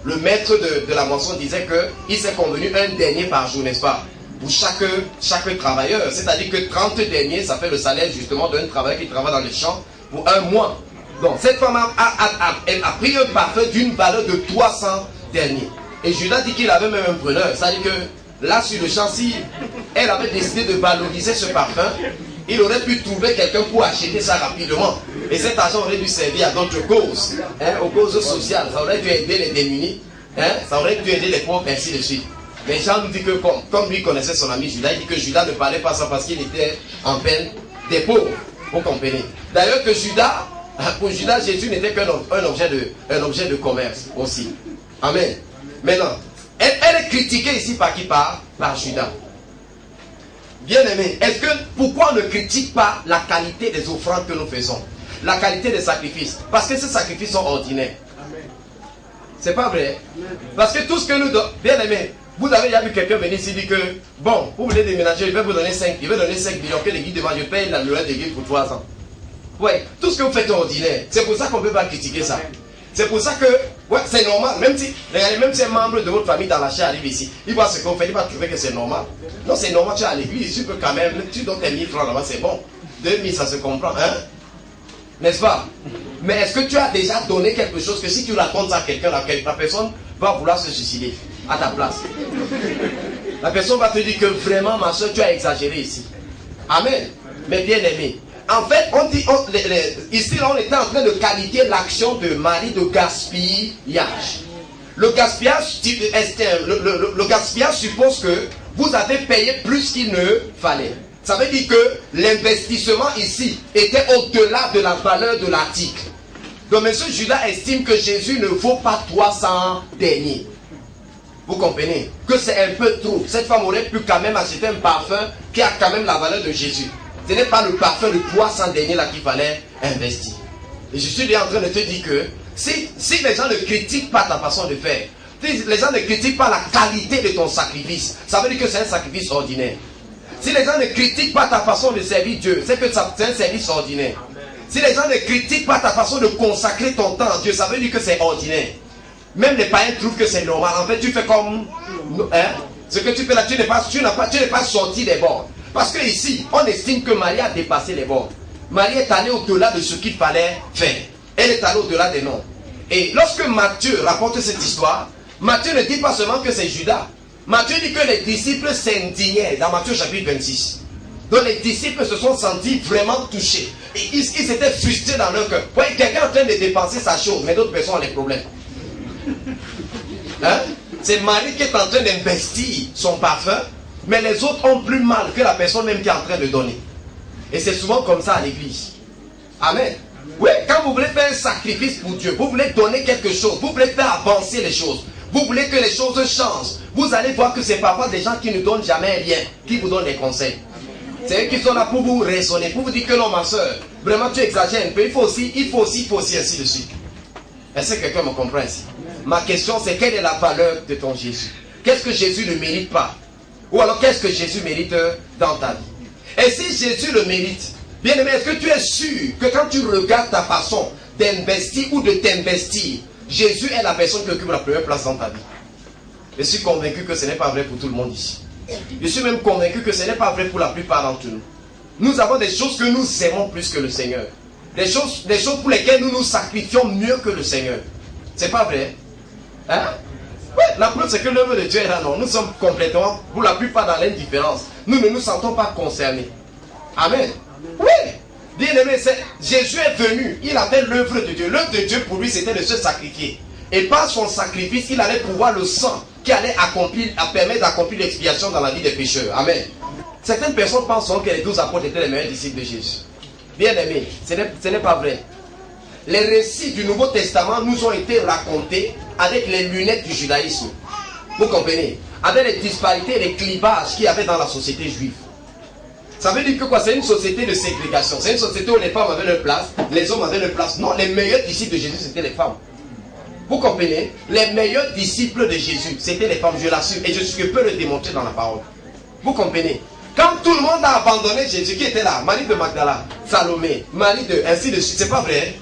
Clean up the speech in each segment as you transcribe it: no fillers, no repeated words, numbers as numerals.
le maître de la moisson disait qu'il s'est convenu un denier par jour, n'est-ce pas? Pour chaque travailleur. C'est-à-dire que 30 deniers, ça fait le salaire justement d'un travailleur qui travaille dans les champs pour un mois. Donc cette femme a pris un parfum d'une valeur de 300 deniers. Et Judas dit qu'il avait même un preneur. C'est-à-dire que là sur le champ, si elle avait décidé de valoriser ce parfum, il aurait pu trouver quelqu'un pour acheter ça rapidement. Et cet argent aurait dû servir à d'autres causes, aux causes sociales. Ça aurait dû aider les démunis, ça aurait dû aider les pauvres, ainsi de suite. Mais Jean nous dit que comme lui connaissait son ami Judas, il dit que Judas ne parlait pas ça parce qu'il était en peine des pauvres. Vous comprenez? D'ailleurs que Judas, pour Judas, Jésus n'était qu'un objet de commerce aussi. Amen. Maintenant, elle est critiquée ici par qui? Par Judas. Bien aimé, pourquoi on ne critique pas la qualité des offrandes que nous faisons? La qualité des sacrifices. Parce que ces sacrifices sont ordinaires. C'est pas vrai? Parce que tout ce que nous donnons, bien aimé, vous avez déjà vu quelqu'un venir ici dire que, bon, vous voulez déménager, il va vous donner 5 millions, que l'église demande, je paye la loi d'église pour 3 ans. Ouais, tout ce que vous faites est ordinaire. C'est pour ça qu'on ne peut pas critiquer ça. C'est pour ça que, ouais, c'est normal. Même si un membre de votre famille dans la chair arrive ici, il voit ce qu'on fait, il va trouver que c'est normal. Non, c'est normal, tu es à l'église, tu peux quand même, tu donnes tes 1000 francs là-bas, c'est bon. 2000, ça se comprend, hein? N'est-ce pas? Mais est-ce que tu as déjà donné quelque chose que si tu racontes ça à quelqu'un, la personne va vouloir se suicider à ta place? La personne va te dire que vraiment, ma soeur, tu as exagéré ici. Amen. Mais bien aimé. En fait, ici, là, on était en train de qualifier l'action de Marie de gaspillage. Le gaspillage, le gaspillage suppose que vous avez payé plus qu'il ne fallait. Ça veut dire que l'investissement ici était au-delà de la valeur de l'article. Donc, M. Judas estime que Jésus ne vaut pas 300 deniers. Vous comprenez? Que c'est un peu trop. Cette femme aurait pu quand même acheter un parfum qui a quand même la valeur de Jésus. Ce n'est pas le parfum de 300 deniers là qu'il fallait investir. Et je suis en train de te dire que si les gens ne critiquent pas ta façon de faire, si les gens ne critiquent pas la qualité de ton sacrifice, ça veut dire que c'est un sacrifice ordinaire. Si les gens ne critiquent pas ta façon de servir Dieu, c'est que c'est un service ordinaire. Si les gens ne critiquent pas ta façon de consacrer ton temps à Dieu, ça veut dire que c'est ordinaire. Même les païens trouvent que c'est normal. En fait, tu fais comme... ce que tu fais là, tu n'es pas sorti des bords. Parce que ici, on estime que Marie a dépassé les bords. Marie est allée au-delà de ce qu'il fallait faire. Elle est allée au-delà des noms. Et lorsque Matthieu rapporte cette histoire, Matthieu ne dit pas seulement que c'est Judas. Matthieu dit que les disciples s'indignaient dans Matthieu chapitre 26. Donc les disciples se sont sentis vraiment touchés. Et ils s'étaient frustrés dans leur cœur. Voyez, quelqu'un est en train de dépenser sa chose, mais d'autres personnes ont des problèmes. Hein? C'est Marie qui est en train d'investir son parfum, mais les autres ont plus mal que la personne même qui est en train de donner. Et c'est souvent comme ça à l'église. Amen. Oui, quand vous voulez faire un sacrifice pour Dieu, vous voulez donner quelque chose, vous voulez faire avancer les choses, vous voulez que les choses changent, vous allez voir que c'est parfois des gens qui ne donnent jamais rien, qui vous donnent des conseils. C'est eux qui sont là pour vous raisonner, pour vous dire que non, ma soeur, vraiment tu exagères un peu, il faut aussi, ainsi de suite. Est-ce que quelqu'un me comprend ici? Ma question c'est quelle est la valeur de ton Jésus? Qu'est-ce que Jésus ne mérite pas? Ou alors qu'est-ce que Jésus mérite dans ta vie? Et si Jésus le mérite, bien aimé, est-ce que tu es sûr que quand tu regardes ta façon d'investir ou de t'investir, Jésus est la personne qui occupe la première place dans ta vie? Je suis convaincu que ce n'est pas vrai pour tout le monde ici. Je suis même convaincu que ce n'est pas vrai pour la plupart d'entre nous. Nous avons des choses que nous aimons plus que le Seigneur. Des choses pour lesquelles nous nous sacrifions mieux que le Seigneur. C'est pas vrai? Hein? Oui, la preuve c'est que l'œuvre de Dieu est là, non. Nous sommes complètement, pour la plupart, dans l'indifférence. Nous ne nous sentons pas concernés. Amen. Oui. Bien aimé, Jésus est venu, il a fait l'œuvre de Dieu. L'œuvre de Dieu pour lui c'était de se sacrifier. Et par son sacrifice, il allait pouvoir le sang qui allait permettre d'accomplir l'expiation dans la vie des pécheurs. Amen. Certaines personnes pensent que les 12 apôtres étaient les meilleurs disciples de Jésus. Bien aimé, ce n'est pas vrai. Les récits du Nouveau Testament nous ont été racontés avec les lunettes du judaïsme. Vous comprenez? Avec les disparités et les clivages qu'il y avait dans la société juive. Ça veut dire que quoi? C'est une société de ségrégation. C'est une société où les femmes avaient leur place, les hommes avaient leur place. Non, les meilleurs disciples de Jésus, c'était les femmes. Vous comprenez? Les meilleurs disciples de Jésus, c'était les femmes, je l'assure. Et je peux le démontrer dans la parole. Vous comprenez? Quand tout le monde a abandonné Jésus, qui était là? Marie de Magdala, Salomé, Marie de... ainsi de suite. C'est pas vrai?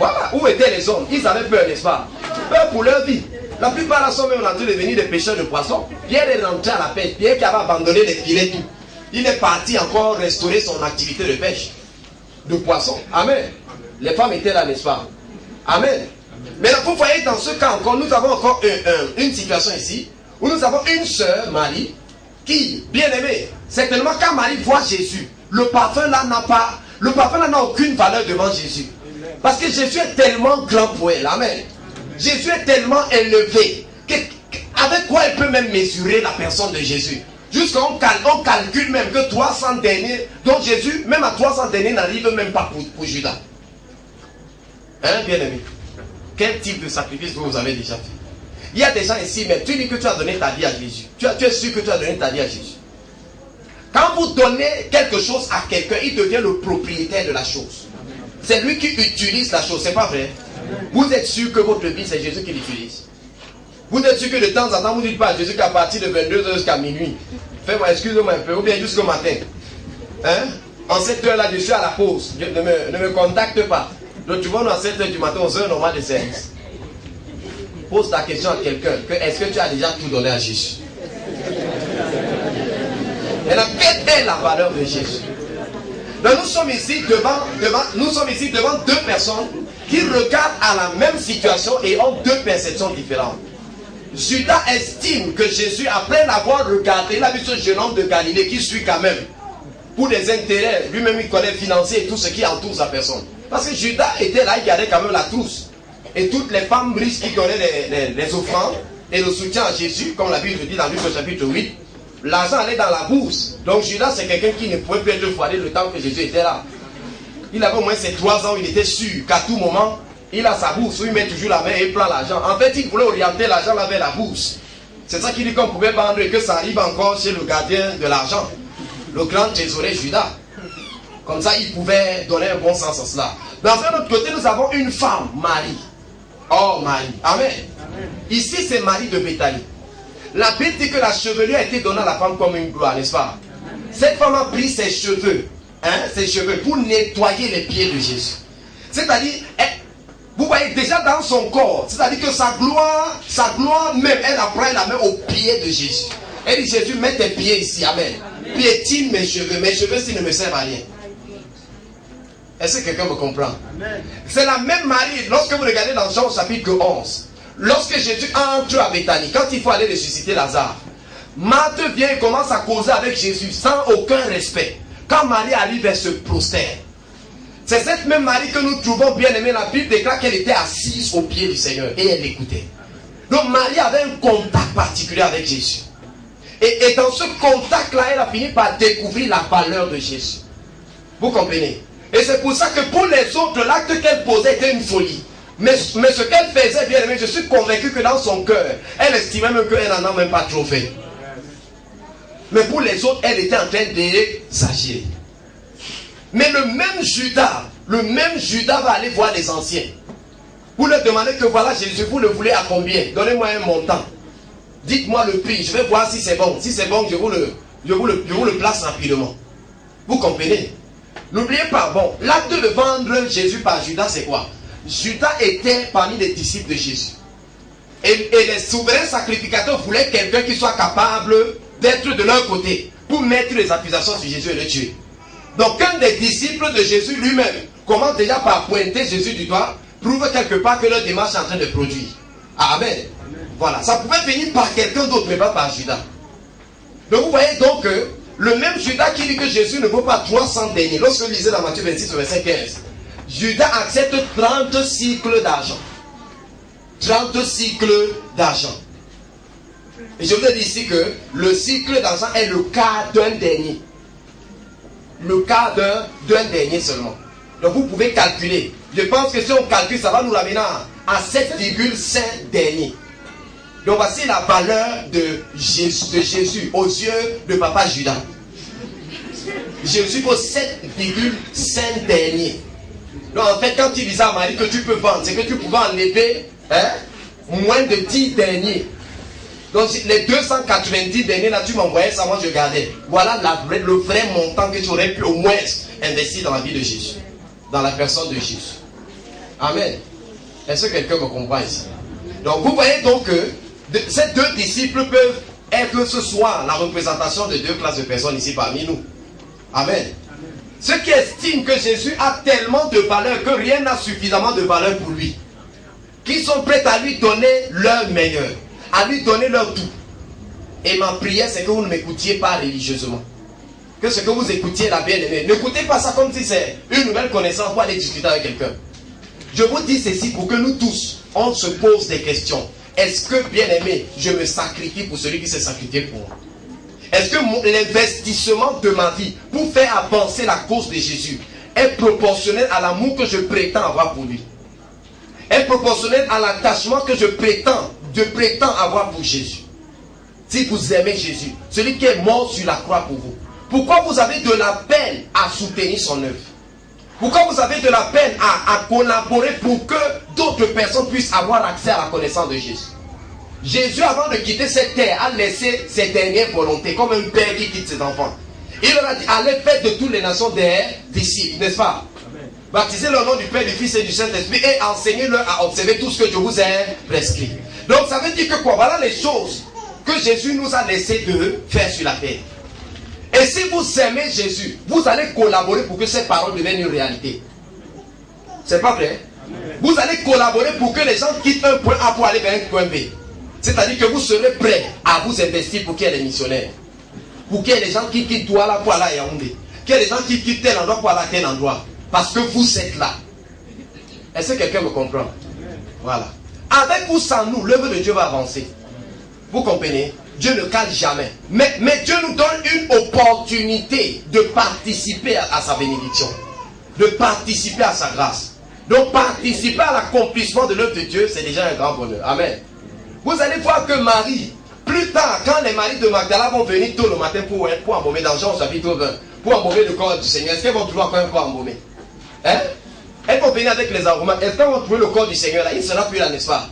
Voilà, où étaient les hommes? Ils avaient peur, n'est-ce pas? Peur pour leur vie. La plupart là sont même en train de devenir des pêcheurs de poissons. Pierre est rentré à la pêche. Pierre qui avait abandonné les filets, tout. Il est parti encore restaurer son activité de pêche, de poisson. Amen. Les femmes étaient là, n'est-ce pas? Amen. Mais vous voyez, dans ce cas encore, nous avons encore une situation ici, où nous avons une sœur, Marie, qui, bien aimée, certainement quand Marie voit Jésus, le parfum là n'a aucune valeur devant Jésus. Parce que Jésus est tellement grand pour elle. Amen. Jésus est tellement élevé, avec quoi elle peut même mesurer la personne de Jésus. Jusqu'on calcule même que 300 derniers, donc Jésus, même à 300 derniers, n'arrive même pas pour Judas. Hein, bien aimé? Quel type de sacrifice vous avez déjà fait? Il y a des gens ici, mais tu dis que tu as donné ta vie à Jésus. Tu es sûr que tu as donné ta vie à Jésus. Quand vous donnez quelque chose à quelqu'un, il devient le propriétaire de la chose. C'est lui qui utilise la chose, c'est pas vrai? Vous êtes sûr que votre vie, c'est Jésus qui l'utilise? Vous êtes sûr que de temps en temps, vous ne dites pas à Jésus qu'à partir de 22h jusqu'à minuit, fais-moi, excuse-moi un peu, ou bien jusqu'au matin. Hein? En cette heure-là, je suis à la pause. Ne me contacte pas. Donc tu vois, nous à 7h du matin, aux heures normales de service. Pose ta question à quelqu'un. Est-ce que tu as déjà tout donné à Jésus? Et là, quelle est la valeur de Jésus? Donc nous sommes ici devant deux personnes qui regardent à la même situation et ont deux perceptions différentes. Judas estime que Jésus, après l'avoir regardé, il a vu ce jeune homme de Galilée qui suit quand même pour des intérêts, lui-même il connaît financiers et tout ce qui entoure sa personne. Parce que Judas était là, il gardait quand même la trousse. Et toutes les femmes riches qui donnaient les offrandes et le soutien à Jésus, comme la Bible dit dans Luc chapitre 8, l'argent allait dans la bourse. Donc Judas, c'est quelqu'un qui ne pouvait plus être foiré le temps que Jésus était là. Il avait au moins ses 3 ans, il était sûr qu'à tout moment, il a sa bourse où il met toujours la main et il prend l'argent. En fait, il voulait orienter l'argent vers la bourse. C'est ça qu'il dit qu'on pouvait vendre et que ça arrive encore chez le gardien de l'argent, le grand trésorier Judas. Comme ça, il pouvait donner un bon sens à cela. Dans un autre côté, nous avons une femme, Marie. Oh, Marie. Amen. Amen. Ici, c'est Marie de Béthanie. La Bible dit que la chevelure a été donnée à la femme comme une gloire, n'est-ce pas? Cette femme a pris ses cheveux, pour nettoyer les pieds de Jésus. C'est-à-dire, vous voyez déjà dans son corps, c'est-à-dire que sa gloire même, elle apprend la main aux pieds de Jésus. Elle dit, Jésus, mets tes pieds ici, amen. Piétine mes cheveux s'ils ne me servent à rien. Est-ce que quelqu'un me comprend? C'est la même Marie, lorsque vous regardez dans Jean chapitre 11, lorsque Jésus entre à Béthanie, quand il faut aller ressusciter Lazare, Marthe vient et commence à causer avec Jésus sans aucun respect. Quand Marie arrive, elle se prosterne. C'est cette même Marie que nous trouvons bien aimée. La Bible déclare qu'elle était assise aux pieds du Seigneur et elle l'écoutait. Donc Marie avait un contact particulier avec Jésus. Et dans ce contact-là, elle a fini par découvrir la valeur de Jésus. Vous comprenez? Et c'est pour ça que pour les autres, l'acte qu'elle posait était une folie. Mais ce qu'elle faisait, bien aimé, je suis convaincu que dans son cœur, elle estimait même qu'elle n'en a même pas trop fait. Mais pour les autres, elle était en train d'exagérer. Mais le même Judas va aller voir les anciens. Vous leur demandez que voilà Jésus, vous le voulez à combien? Donnez-moi un montant. Dites-moi le prix, je vais voir si c'est bon. Si c'est bon, je vous le place rapidement. Vous comprenez? N'oubliez pas, bon, l'acte de vendre Jésus par Judas, c'est quoi? Judas était parmi les disciples de Jésus. Et les souverains sacrificateurs voulaient quelqu'un qui soit capable d'être de leur côté pour mettre les accusations sur Jésus et le tuer. Donc un des disciples de Jésus lui-même commence déjà par pointer Jésus du doigt, prouve quelque part que leur démarche est en train de produire. Amen. Voilà, ça pouvait venir par quelqu'un d'autre, mais pas par Judas. Donc vous voyez donc que le même Judas qui dit que Jésus ne vaut pas 300 deniers. Lorsque vous lisez dans Matthieu 26, verset 15, Judas accepte 30 cycles d'argent. 30 cycles d'argent. Et je vous ai dit ici que le cycle d'argent est le quart d'un denier. Le quart d'un denier seulement. Donc vous pouvez calculer. Je pense que si on calcule, ça va nous ramener à 7,5 deniers. Donc voici la valeur de Jésus aux yeux de papa Judas. Jésus vaut 7,5 deniers. Donc en fait, quand il disait à Marie que tu peux vendre, c'est que tu pouvais enlever moins de 10 deniers. Donc les 290 deniers là, tu m'envoyais ça, moi je gardais. Voilà le vrai montant que tu aurais pu au moins investir dans la vie de Jésus. Dans la personne de Jésus. Amen. Est-ce que quelqu'un me comprend ici? Donc vous voyez donc que ces deux disciples peuvent être ce soir la représentation de deux classes de personnes ici parmi nous. Amen. Ceux qui estiment que Jésus a tellement de valeur que rien n'a suffisamment de valeur pour lui, qui sont prêts à lui donner leur meilleur, à lui donner leur tout. Et ma prière, c'est que vous ne m'écoutiez pas religieusement. Que ce que vous écoutiez la bien-aimée, n'écoutez pas ça comme si c'est une nouvelle connaissance pour aller discuter avec quelqu'un. Je vous dis ceci pour que nous tous, on se pose des questions. Est-ce que, bien-aimé, je me sacrifie pour celui qui s'est sacrifié pour moi? Est-ce que l'investissement de ma vie pour faire avancer la cause de Jésus est proportionnel à l'amour que je prétends avoir pour lui? Est proportionnel à l'attachement que je prétends avoir pour Jésus? Si vous aimez Jésus, celui qui est mort sur la croix pour vous, pourquoi vous avez de la peine à soutenir son œuvre? Pourquoi vous avez de la peine à collaborer pour que d'autres personnes puissent avoir accès à la connaissance de Jésus? Jésus, avant de quitter cette terre, a laissé ses dernières volontés, comme un père qui quitte ses enfants. Il leur a dit, allez faire de toutes les nations des disciples, n'est-ce pas? Baptisez le nom du Père, du Fils et du Saint-Esprit et enseignez-leur à observer tout ce que je vous ai prescrit. Donc ça veut dire que quoi? Voilà les choses que Jésus nous a laissé de faire sur la terre. Et si vous aimez Jésus, vous allez collaborer pour que ces paroles deviennent une réalité. C'est pas vrai? Vous allez collaborer pour que les gens quittent un point A pour aller vers un point B. C'est-à-dire que vous serez prêts à vous investir pour qu'il y ait des missionnaires. Pour qu'il y ait des gens qui quittent Douala pour aller à Yaoundé. Qu'il y ait des gens qui quittent tel endroit pour aller à tel endroit. Parce que vous êtes là. Est-ce que quelqu'un me comprend? Voilà. Avec ou sans nous, l'œuvre de Dieu va avancer. Vous comprenez? Dieu ne cale jamais. Mais Dieu nous donne une opportunité de participer à sa bénédiction. De participer à sa grâce. Donc participer à l'accomplissement de l'œuvre de Dieu, c'est déjà un grand bonheur. Amen. Vous allez voir que Marie, plus tard, quand les maris de Magdala vont venir tôt le matin pour embaumer dans Jean chapitre 20, pour embaumer le corps du Seigneur, est-ce qu'elles vont trouver encore un corps embaumer? Hein? Elles vont venir avec les aromates. Est-ce qu'elles vont trouver le corps du Seigneur là? Il ne sera plus là, n'est-ce pas?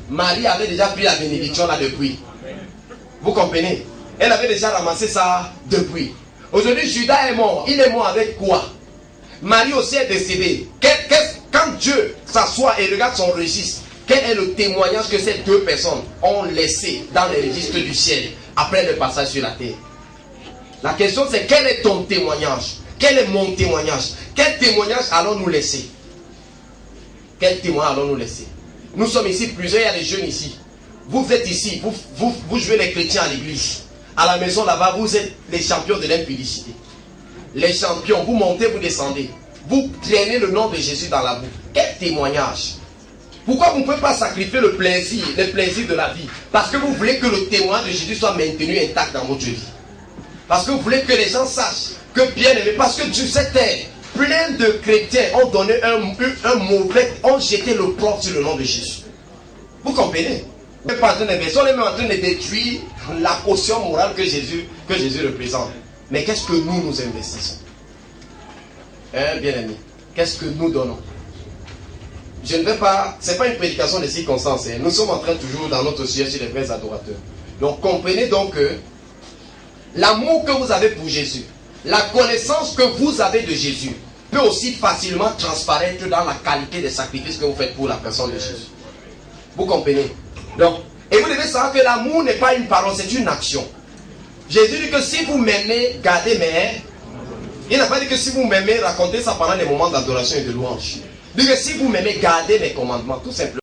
Marie avait déjà pris la bénédiction là depuis. Vous comprenez? Elle avait déjà ramassé ça depuis. Aujourd'hui, Judas est mort. Il est mort avec quoi? Marie aussi est décédée. Quand Dieu s'assoit et regarde son registre, quel est le témoignage que ces deux personnes ont laissé dans les registres du ciel après le passage sur la terre? La question c'est quel est ton témoignage? Quel est mon témoignage? Quel témoignage allons-nous laisser? Quel témoignage allons-nous laisser? Nous sommes ici plusieurs, il y a des jeunes ici. Vous êtes ici, vous jouez les chrétiens à l'église. À la maison là-bas, vous êtes les champions de l'impudicité. Les champions, vous montez, vous descendez. Vous traînez le nom de Jésus dans la boue. Quel témoignage? Pourquoi vous ne pouvez pas sacrifier le plaisir de la vie? Parce que vous voulez que le témoin de Jésus soit maintenu intact dans votre vie. Parce que vous voulez que les gens sachent que bien aimé, parce que sur cette terre, plein de chrétiens ont donné un mauvais, ont jeté le plomb sur le nom de Jésus. Vous comprenez? On n'est pas en train d'investir, on est même en train de détruire la caution morale que Jésus représente. Mais qu'est-ce que nous investissons? Hein, bien aimé, qu'est-ce que nous donnons? Je ne vais pas, ce n'est pas une prédication de circonstances. Hein. Nous sommes en train toujours dans notre sujet sur les vrais adorateurs. Donc comprenez donc que l'amour que vous avez pour Jésus, la connaissance que vous avez de Jésus, peut aussi facilement transparaître dans la qualité des sacrifices que vous faites pour la personne de Jésus. Vous comprenez? Donc, et vous devez savoir que l'amour n'est pas une parole, c'est une action. Jésus dit que si vous m'aimez, gardez mes... Il n'a pas dit que si vous m'aimez, racontez ça pendant les moments d'adoration et de louange. Il dit que si vous m'aimez, gardez mes commandements, tout simplement.